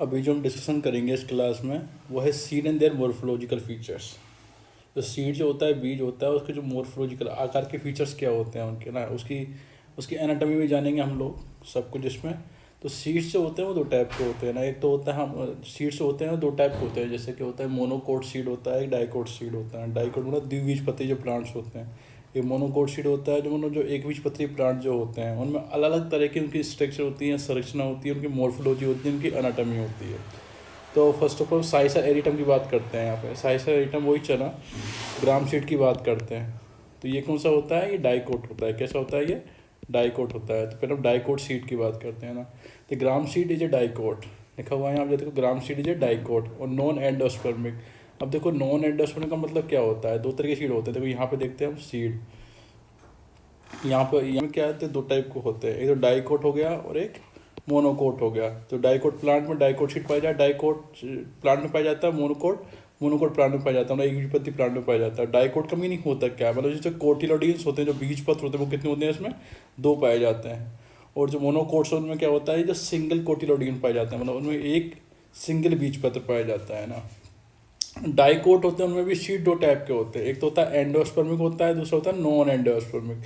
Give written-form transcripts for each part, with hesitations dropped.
अभी जो हम डिस्कशन करेंगे इस क्लास में वो है seed and there morphological features. तो सीड जो होता है, बीज होता है, उसके जो मोर्फोलॉजिकल आकार के फीचर्स क्या होते हैं उनके ना, उसकी उसकी एनाटॉमी भी जानेंगे हम लोग सब कुछ इसमें। तो सीड्स जो होते हैं वो दो टाइप के होते हैं ना। एक तो होता है, हम सीड्स होते हैं दो टाइप के होते हैं, जैसे कि होता है मोनोकोट सीड होता है, एक डाइकोट सीड होता है। डाइकोट मतलब द्विबीजपत्री जो प्लांट्स होते हैं। एक मोनोकोट सीड होता है जो मतलब जो एक बीजपत्री प्लांट जो होते हैं, उनमें अलग अलग तरह की उनकी स्ट्रक्चर होती है, संरचना होती है, उनकी मोर्फोलॉजी होती है, उनकी एनाटॉमी होती है। तो फर्स्ट ऑफ ऑल साइसा एरिटम की बात करते हैं। यहाँ पे साइसा एरिटम वही चना ग्राम सीड की बात करते हैं। तो ये कौन सा होता है? ये डाइकोट होता है। कैसा होता है ये? डाइकोट होता है। तो फिर हम डाइकोट सीड की बात करते हैं ना। तो ग्राम सीड इज ए डाइकोट, लिखा हुआ है यहाँ पे देखो, ग्राम सीड इज ए डाइकोट और नॉन एंडोस्पर्मिक। अब देखो नॉन एंडोस्पर्मिक का मतलब क्या होता है? दो तरह के सीड होते हैं। देखो यहाँ पे देखते हैं हम सीड, यहाँ पे क्या होते हैं? दो टाइप को होते हैं, एक तो डाइकोट हो गया और एक मोनोकोट हो गया। तो डाइकोट प्लांट में डाइकोट सीड पाया जाता है, डाइकोट प्लांट में पाया जाता है, मोनोकोट मोनोकोट प्लांट में पाया जाता है, मतलब एक बीजपत्री प्लांट में पाया जाता है। डाइकोट का मीनिंग होता क्या है? मतलब जैसे कोटिलोडीन्स होते हैं, जो बीज पत्र होते हैं, वो कितने होते हैं? इसमें दो पाए जाते हैं। और जो मोनोकोट्स उनमें क्या होता है? जो सिंगल कोटिलोडीन पाया जाता है, मतलब उनमें एक सिंगल बीज पत्र पाया जाता है ना। डाइकोट होते हैं, उनमें भी सीड दो टाइप के होते हैं, एक तो होता है एंडोस्पर्मिक होता है, दूसरा होता है नॉन एंडोस्पर्मिक।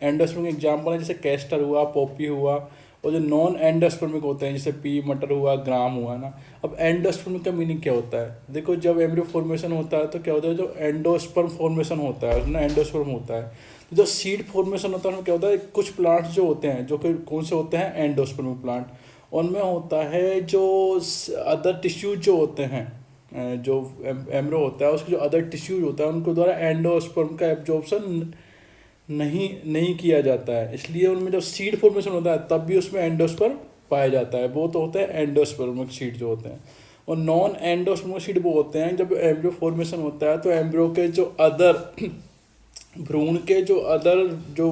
एंडोस्पर्मिक एग्जाम्पल है जैसे कैस्टर हुआ, पॉपी हुआ। और जो नॉन एंडोस्पर्मिक होते हैं जैसे पी मटर हुआ, ग्राम हुआ ना। अब एंडोस्पर्मिक का मीनिंग क्या होता है? देखो जब एम्ब्रियो फॉर्मेशन होता है तो क्या होता है? जो एंडोस्पर्म फॉर्मेशन होता है उसमें एंडोस्पर्म होता है। तो जो सीड फॉर्मेशन होता है उसमें क्या होता है? कुछ प्लांट्स जो होते हैं, जो कि कौन से होते हैं? Endospermic plant. उनमें होता है जो अदर टिश्यूज जो होते हैं, जो एम्ब्रो होता है उसके जो अदर टिश्यूज होता है उनको द्वारा एंडोस्पर्म का एब्जॉर्प्शन नहीं नहीं किया जाता है, इसलिए उनमें जब सीड फॉर्मेशन होता है तब भी उसमें एंडोस्पर्म पाया जाता है। वो तो होता है एंडोस्पर्मिक सीड जो होते हैं। और नॉन एंडोस्पर्मिक सीड वो होते हैं जब एम्ब्रियो फॉर्मेशन होता है तो एम्ब्रियो के जो अदर भ्रूण के जो अदर जो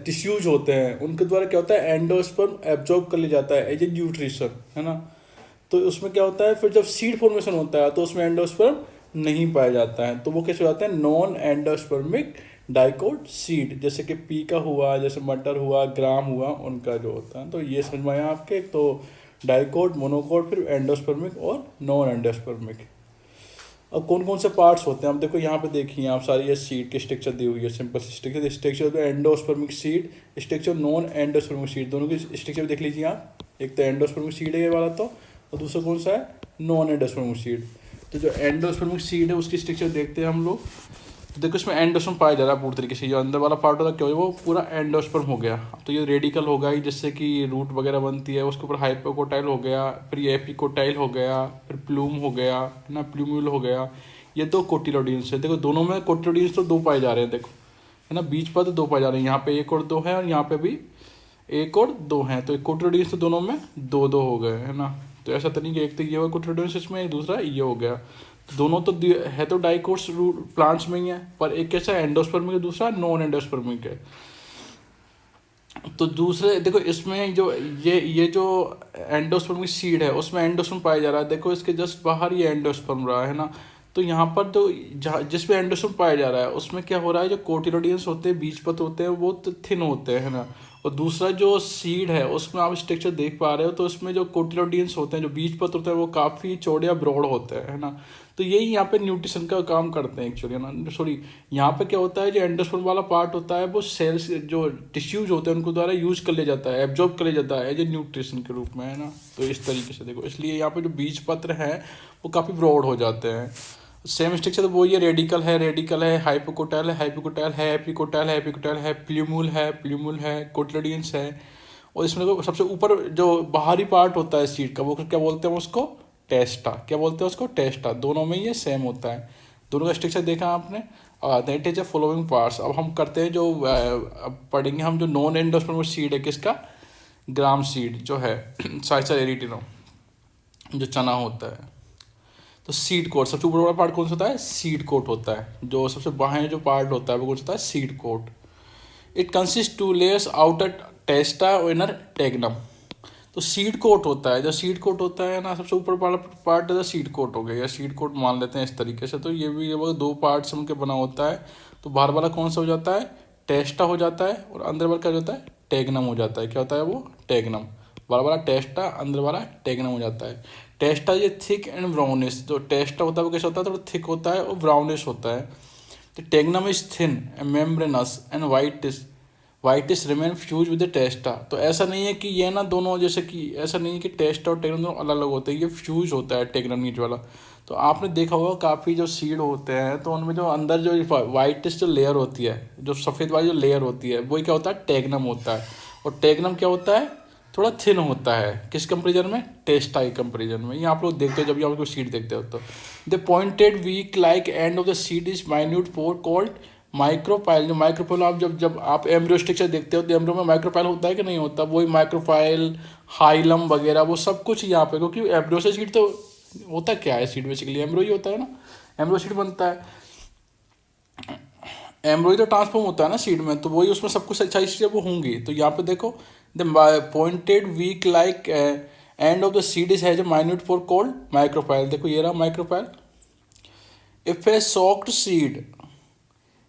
टिश्यूज होते हैं उनके द्वारा क्या होता है? एंडोस्पर्म एब्जॉर्ब कर लिया जाता है एज ए न्यूट्रिशन, है ना। तो उसमें क्या होता है फिर जब सीड फॉर्मेशन होता है तो उसमें एंडोस्पर्म नहीं पाया जाता है, तो वो कैसे हो जाता है? Non endospermic dicot seed. जैसे कि पी का हुआ, जैसे मटर हुआ, ग्राम हुआ, उनका जो होता है। तो ये समझ में आया आपके? एक तो डाइकोट, मोनोकोट, फिर एंडोस्पर्मिक और नॉन एंडोस्पर्मिक। अब कौन कौन से पार्ट्स होते हैं? अब देखो यहाँ पे देखिए आप सारी ये सीड की स्ट्रक्चर दी हुई है, सिंपल स्ट्रक्चर। स्ट्रक्चर तो endospermic seed, structure non endospermic seed, दोनों की स्ट्रक्चर देख लीजिए आप। एक तो एंडोस्पर्मिक सीड है ये वाला, तो और दूसरा कौन सा है? Non endospermic seed. तो जो एंडोस्पर्मिक सीड है उसकी स्ट्रक्चर देखते हैं हम लोग। तो देखो इसमें एंडोस्पर्म पाया जा रहा है पूरी तरीके से, जो अंदर वाला पार्ट होता है क्या हो, वो पूरा एंडोस्पर्म हो गया। अब तो ये रेडिकल होगा ही, जिससे कि रूट वगैरह बनती है, उसके ऊपर हाइपोकोटाइल हो गया, फिर ये एपिकोटाइल हो गया, फिर प्लूम हो गया, है ना, प्लूम्यूल हो गया। ये दो कोटिलोडीन्स है। देखो दोनों में कोटिलोडीन्स तो दो पाए जा रहे हैं, देखो, है ना, बीच पर तो दो पाए जा रहे हैं, यहाँ पे एक और दो है और यहाँ पे भी एक और दो हैं। तो कोटिलोडीन्स तो दोनों में दो दो हो गए, है ना। तो ऐसा तो नहीं कि एक तो ये हुआ कोटिलोडीन्स इसमें, एक दूसरा ये हो गया। तो दोनों तो है तो डाइकोट्स प्लांट्स में ही है, पर एक कैसा एंडोस्पर्मिक है, दूसरा नॉन एंडोस्पर्मिक है। तो दूसरे देखो इसमें जो ये जो एंडोस्पर्मिक सीड है उसमें एंडोस्पर्म पाया जा रहा है। देखो इसके जस्ट बाहर ये एंडोस्पर्म रहा है ना। तो यहाँ पर तो जहाँ जिसमें एंडोस्पर्म पाया जा रहा है उसमें क्या हो रहा है? जो कोटिलोडियंस होते हैं, बीजपत्र होते हैं, वो थिन होते हैं, है ना। और दूसरा जो सीड है उसमें आप स्ट्रक्चर देख पा रहे हो, तो उसमें जो कोटिलोडियंस होते हैं, जो बीजपत्र होते हैं, वो काफ़ी चौड़े या ब्रॉड होते हैं, है ना। तो यही यहाँ पे न्यूट्रिशन का काम करते हैं एक्चुअली, है ना। सॉरी, यहाँ पे क्या होता है? जो एंडोस्पर्म वाला पार्ट होता है वो सेल्स जो टिश्यूज होते हैं उनको द्वारा यूज कर लिया जाता है, एब्जॉर्ब कर लिया जाता है एज ए न्यूट्रिशन के रूप में, है ना। तो इस तरीके से देखो, इसलिए यहाँ पे जो बीज पत्र हैं वो काफ़ी ब्रॉड हो जाते हैं। सेम स्ट्रक्चर तो वो ये रेडिकल है, हाइपोकोटाइल है, हाइपोकोटाइल है, एपिकोटाइल है, एपिकोटाइल है, प्ल्यूमुल है, कोटिलोडियंस है। और इसमें देखो सबसे ऊपर जो बाहरी पार्ट होता है सीड का, वो क्या बोलते हैं उसको? टेस्टा। क्या बोलते हैं उसको? टेस्टा। दोनों में ये सेम होता है, दोनों का स्ट्रक्चर देखा आपने। That is a following parts. अब हम करते हैं जो अब पढ़ेंगे हम जो नॉन एंडोस्पर्मिक सीड है, किसका? ग्राम सीड जो है साइसा एरिटिनो, जो चना होता है। तो सीड कोट सबसे ऊपर वाला पार्ट कौन सा होता है? सीड कोट होता है। जो सबसे बाहर जो पार्ट होता है वो कौन सा होता है? Seed coat. It consist two layers, outer testa और इनर टेगनम। तो सीड कोट होता है, जो सीड कोट होता है ना, सबसे ऊपर वाला पार्ट है सीड कोट हो गया, या सीड कोट मान लेते हैं इस तरीके से। तो ये भी ये दो पार्ट्स मिलकर बना होता है। तो बाहर वाला कौन सा हो जाता है? टेस्टा हो जाता है, और अंदर वाला क्या हो जाता है? टेगनम हो जाता है। क्या होता है वो? टेगनम। बड़ा वाला टेस्टा, अंदर वाला टेग्नम हो जाता है। टेस्टा ये थिक एंड ब्राउनिश, जो टेस्टा होता है वो कैसा होता है, थोड़ा थिक होता है और ब्राउनिश होता है। तो tegmen is thin and membranous and whitish remain fuse with the testa. तो ऐसा नहीं है कि ये ना दोनों, जैसे कि ऐसा नहीं है कि टेस्टा और टेग्नम दोनों अलग अलग होते हैं, ये फ्यूज होता है टेग्नम नीच वाला। तो आपने देखा होगा काफ़ी जो सीड होते हैं तो उनमें जो अंदर जो वाइटिश जो लेयर होती है, जो सफ़ेद वाली जो लेयर होती है, वही क्या होता है, टेग्नम होता है। और टेग्नम क्या होता है, थोड़ा थिन होता है। किस कंपेरिजन में, टेस्टा के कंपेरिजन में। ये आप लोग देखते हो जब भी आप कोई सीड देखते हो तो the pointed beak like end of the seed is minute pore called micropyle. जो माइक्रोपाइल आप जब आप एम्ब्रियो स्ट्रक्चर देखते हो तो एम्ब्रियो में माइक्रोपाइल होता है कि नहीं होता, वही माइक्रोपाइल, हाइलम वगैरह वो सब कुछ यहाँ पे, क्योंकि एम्ब्रियो से सीड तो होता क्या है, सीड बेसिकली एम्ब्रियो ही होता है ना, एम्ब्रियो सीड बनता है, एम्ब्रियो तो ट्रांसफॉर्म होता है ना सीड में, तो वही उसमें सब कुछ अच्छाई चीज़ें वो होंगी। तो यहाँ पे देखो the pointed beak like end of the seed is has a minute pore called micropyle. देखो ये रहा micropyle. If a soaked seed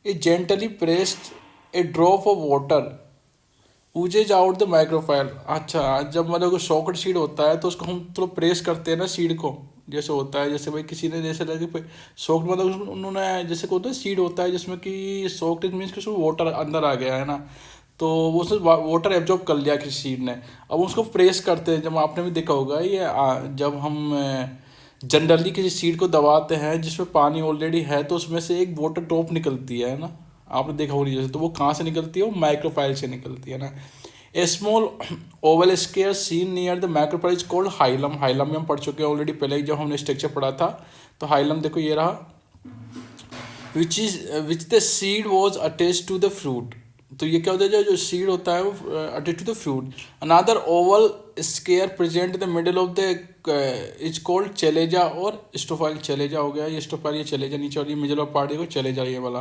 is gently pressed, a drop of water oozes out the microphile। अच्छा, जब मतलब कोई socket seed होता है तो उसको हम थोड़ा प्रेस करते हैं ना सीड को, जैसे होता है, जैसे भाई किसी ने जैसे लगे सॉक्ट मतलब उन्होंने जैसे को होता है सीड होता है जिसमें कि सॉक्ट मीन्स कि उसमें वाटर अंदर आ गया है ना, तो वो उसने वाटर एब्जॉर्ब कर लिया किसी सीड ने। अब उसको प्रेस करते हैं, जब आपने भी देखा होगा ये जब हम जनरली किसी सीड को दबाते हैं जिसमें पानी ऑलरेडी है तो उसमें से एक वाटर ड्रॉप निकलती है ना, आपने देखा होगी जैसे, तो वो कहाँ से निकलती है, वो माइक्रोफाइल से निकलती है ना। A small oval scar seen near the micropyle is called hilum. Hilum में हम पढ़ चुके हैं ऑलरेडी पहले ही जब हमने स्ट्रक्चर पढ़ा था। तो हाइलम देखो ये रहा, which the seed was attach to the fruit. तो ये क्या होता है, जो सीड होता है वो attach to the fruit. Another oval scar present the middle of the is called chalaza और स्टोफाइल। चलेजा हो गया ये स्टोफाइल, ये चलेजा नीचे, और ये मिडल ऑफ पार्ट को चलेजा ये वाला।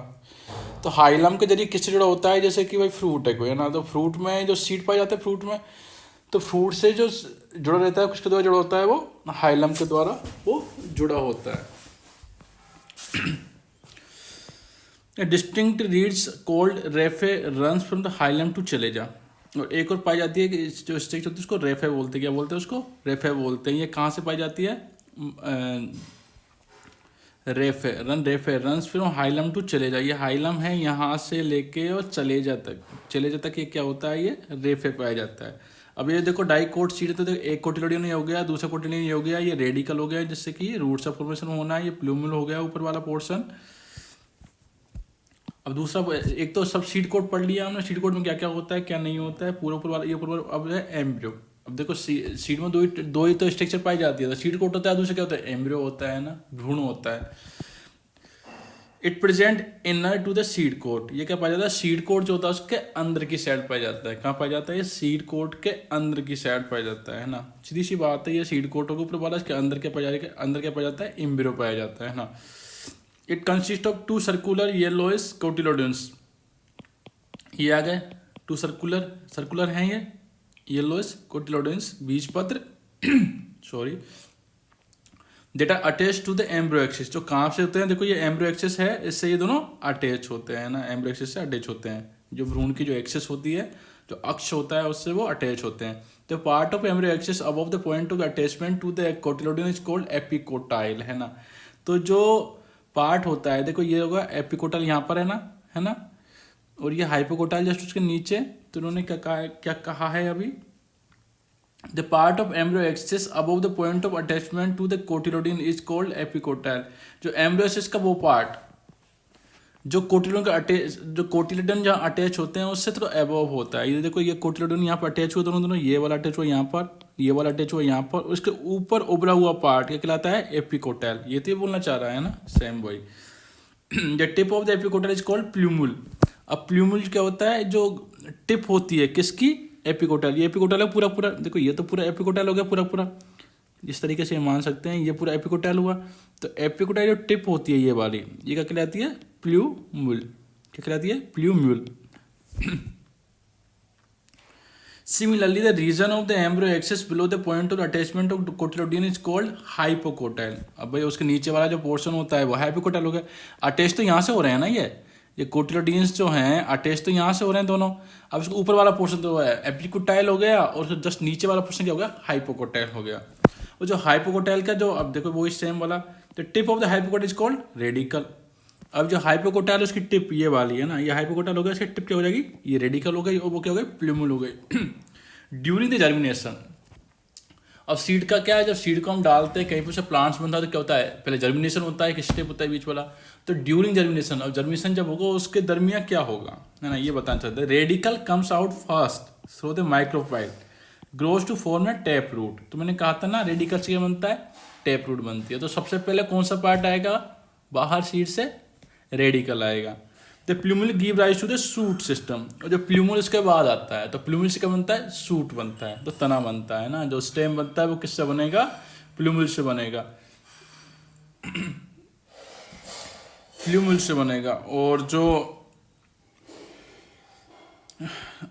तो हाइलम के जरिए किससे जुड़ा होता है, जैसे कि भाई फ्रूट है कोई है ना, तो फ्रूट में जो सीड पाया जाता है फ्रूट में, तो फ्रूट से जो जुड़ा रहता है किसके द्वारा जुड़ा होता है, वो हाइलम के द्वारा वो जुड़ा होता है। Distinct ridges called raphe runs from the hilum to chalaza. और एक और पाई जाती है कि जो स्टेज होती है उसको रेफे बोलते हैं। क्या बोलते हैं उसको, रेफे बोलते हैं। ये कहाँ से पाई जाती है, raphe runs from hilum to chalaza. ये हाइलम है यहाँ से लेके और चलेजा तक, चलेजा तक ये क्या होता है, ये रेफे पाया जाता है। अब ये देखो डाइकोट सीड, तो देखो एक कोटिलोडियन नहीं हो गया, दूसरा कोटिलोडियन नहीं हो गया, ये रेडिकल हो गया जिससे कि रूट्स ऑफ फॉर्मेशन होना है, ये प्लूमल हो गया ऊपर वाला पोर्शन। अब दूसरा, एक तो सब सीड कोड पढ़ लिया हमने, सीड कोड में क्या क्या होता है क्या नहीं होता है, पूरा ऊपर वाला ये ऊपर वाला। अब है एम्ब्रियो। अब देखो सीड में दो ही तो स्ट्रक्चर पाई जाती है, तो सीड कोड होता है, दूसरा क्या होता है, एम्ब्रियो होता है ना, भ्रूण होता है। It present inner to the seed coat. ये क्या पाया जाता है, सीड कोट जो होता है उसके अंदर की साइड पाया जाता है। कहाँ पाया जाता है, ये सीड कोट के अंदर की साइड पाया जाता है ना, सीधी सी बात है। ये सीड कोट होगा ऊपर वाला, इसके अंदर क्या पाया जाता है, अंदर क्या पाया जाता है, एम्ब्रियो पाया जाता है ना। It consist of 2 circular yellowish cotyledons. ये आ गए 2 सर्कुलर हैं ये येलोइश कोटिलोडियंस बीजपत्र सॉरी, डेटा attach to the embryo axis. जो कहाँ से होते हैं, देखो ये एम्ब्रियो एक्सिस है, इससे ये दोनों अटैच होते हैं ना, एम्ब्रियो एक्सिस से अटैच होते हैं। जो भ्रूण की जो एक्सिस होती है, जो अक्ष होता है, उससे वो अटैच होते हैं। तो part of embryo axis above the point of attachment to the cotyledon is called epicotyl, है ना। तो जो पार्ट होता है, देखो ये होगा एपिकोटाइल, यहाँ पर है ना, और ये हाइपोकोटाइल जस्ट उसके नीचे। तो उन्होंने क्या कहा है अभी, the part of embryo axis above the point of attachment to the cotyledon is called epicotyl. जो एम्ब्रियो एक्सिस का वो पार्ट जो कोटिलोडियन का जो कोटिलोडियन जहाँ अटैच होते हैं उससे थोड़ा एबव होता है। ये देखो ये कोटिलोडियन यहाँ पर अटैच हुआ, दोनों ये वाला अटैच हुआ यहाँ पर, ये वाला अटैच हुआ यहाँ पर, उसके ऊपर उभरा हुआ पार्ट क्या कहलाता है, एपिकोटाइल। ये तो ये बोलना चाह रहा है ना, सेम वही। The tip of the epicotyl is called plumule. अब प्लूमुल क्या होता है, जो टिप होती है किसकी, एपिकोटाइल। ये एपिकोटाइल है पूरा, देखो ये तो पूरा एपिकोटाइल हो गया पूरा, इस तरीके से मान सकते हैं, ये पूरा एपिकोटाइल हुआ। तो एपिकोटाइल जो टिप होती है ये वाली, ये क्या कहलाती है, प्लूमुल। क्या कहलाती है, plumule. Similarly, the region of the embryo axis below the point of attachment of cotylodoन is called hypocotyl। अब भाई उसके नीचे वाला जो पोर्शन होता है वो हाइपोकोटाइल हो गया। अटैच तो यहाँ से हो रहे हैं ना, ये ये कोटिलोडीन्स जो हैं अटैच तो यहाँ से हो रहे हैं दोनों। अब इसको ऊपर वाला पोर्शन तो है एपिकोटाइल हो गया और उसके जस्ट नीचे वाला पोर्शन क्या हो गया, हाइपोकोटाइल हो गया। और जो हाइपोकोटाइल का जो, अब देखो वही सेम वाला, the tip of the hypocotyl is called radical. अब जो हाइपोकोटाइल उसकी टिप ये वाली है ना, ये हाइपोकोटाइल हो गया, इसकी टिप क्या हो जाएगी, ये रेडिकल हो गई और वो क्या हो गई, प्लूमल हो गई। ड्यूरिंग द जर्मिनेशन, अब सीड का क्या है, जब सीड को हम डालते हैं कहीं पर से प्लांट्स बनता है तो क्या होता है, पहले जर्मिनेशन होता है, एक स्टेप होता है बीच वाला, तो ड्यूरिंग जर्मिनेशन, अब जर्मिनेशन जब होगा उसके दरमियान क्या होगा, है ना, ये बताना चाहते हैं। Radicle comes out first through the micropyle grows to form a tap root. तो मैंने कहा था ना रेडिकल से क्या बनता है, टैप रूट बनती है। तो सबसे पहले कौन सा पार्ट आएगा बाहर सीड से, रेडिकल आएगा। The plumule give rise to the shoot system, और जो प्लूमल इसके बाद आता है तो प्लूमल से क्या बनता है, सूट बनता है, तो तना बनता है ना, जो स्टेम बनता है वो किससे बनेगा, प्लूमल से बनेगा, प्लूमल से बनेगा। और जो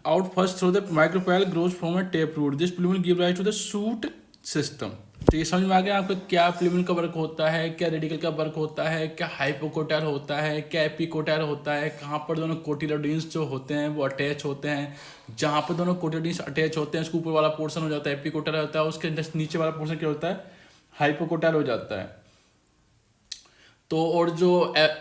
out first through the micropyle grows from a tap root, this plumule give rise to the shoot system. तो ये समझ में आ गया आपको क्या प्लूमल का वर्क होता है, क्या रेडिकल का वर्क होता है, क्या हाइपोकोटाइल होता है, क्या एपिकोटाइल होता है, कहाँ पर दोनों कोटिलोडीन्स जो होते हैं वो अटैच होते हैं, जहाँ पर दोनों कोटिलोडीन्स अटैच होते हैं उसके ऊपर वाला पोर्शन हो जाता है एपिकोटाइल होता है, उसके जस्ट नीचे वाला पोर्शन क्या होता है, हाइपोकोटाइल हो जाता है। तो और जो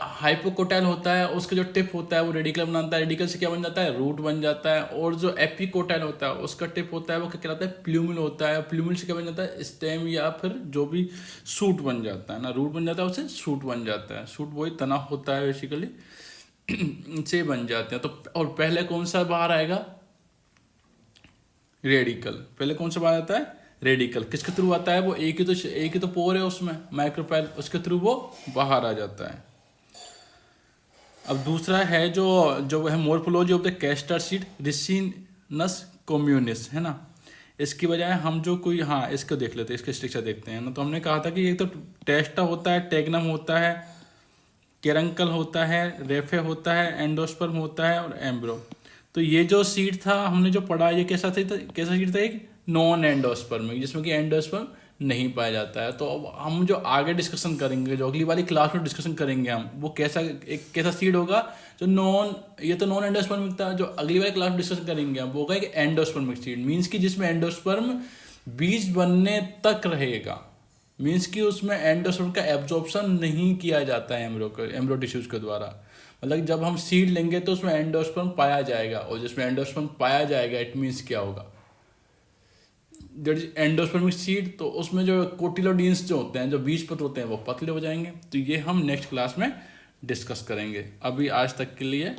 हाइपोकोटाइल होता है उसका जो टिप होता है वो रेडिकल बनाता है, रेडिकल से क्या बन जाता है, रूट बन जाता है। और जो एपिकोटाइल होता है उसका टिप होता है वो क्या कहलाता है, प्लूमल होता है, प्लूमल से क्या बन जाता है, स्टेम या फिर जो भी सूट बन जाता है ना, रूट बन जाता है उससे सूट बन जाता है, सूट वही तना होता है बेसिकली, से बन जाते हैं। तो और पहले कौन सा बाहर आएगा, रेडिकल, पहले कौन सा बाहर आता है, रेडिकल। किसके थ्रू आता है वो, एक ही तो पोर है उसमें माइक्रोपाइल, उसके थ्रू वो बाहर आ जाता है। अब दूसरा है जो है morphology of the castor seed Ricinus communis, है ना। इसकी बजाय हम जो कोई, हाँ इसको देख लेते हैं, इसके स्ट्रक्चर देखते हैं ना। तो हमने कहा था कि एक तो टेस्टा होता है, टेग्नम होता है, केरंकल होता है, रेफे होता है, एंडोस्पर्म होता है और एम्ब्रो। तो ये जो सीड था हमने जो पढ़ा, ये कैसा सीड था, एक नॉन एंडोस्पर्मिक, जिसमें कि एंडोस्पर्म नहीं पाया जाता है। तो अब हम जो आगे डिस्कशन करेंगे, जो अगली वाली क्लास में डिस्कशन करेंगे हम, वो कैसा सीड होगा, जो ये तो नॉन एंडोस्पर्मिक था, जो अगली वाली क्लास में डिस्कशन करेंगे हम वो होगा एक एंडोस्पर्मिक सीड, मीन्स कि जिसमें एंडोस्पर्म बीज बनने तक रहेगा, मीन्स कि उसमें एंडोस्पर्म का एब्जॉर्प्शन नहीं किया जाता है एम्ब्रो टिश्यूज के द्वारा। मतलब जब हम सीड लेंगे तो उसमें एंडोस्पर्म पाया जाएगा, और जिसमें एंडोस्पर्म पाया जाएगा इट मीन्स क्या होगा, एंडोस्पर्मिक सीड, तो उसमें जो कोटिलोडीन्स जो होते हैं, जो बीज पत्र होते हैं वो पतले हो जाएंगे। तो ये हम नेक्स्ट क्लास में डिस्कस करेंगे। अभी आज तक के लिए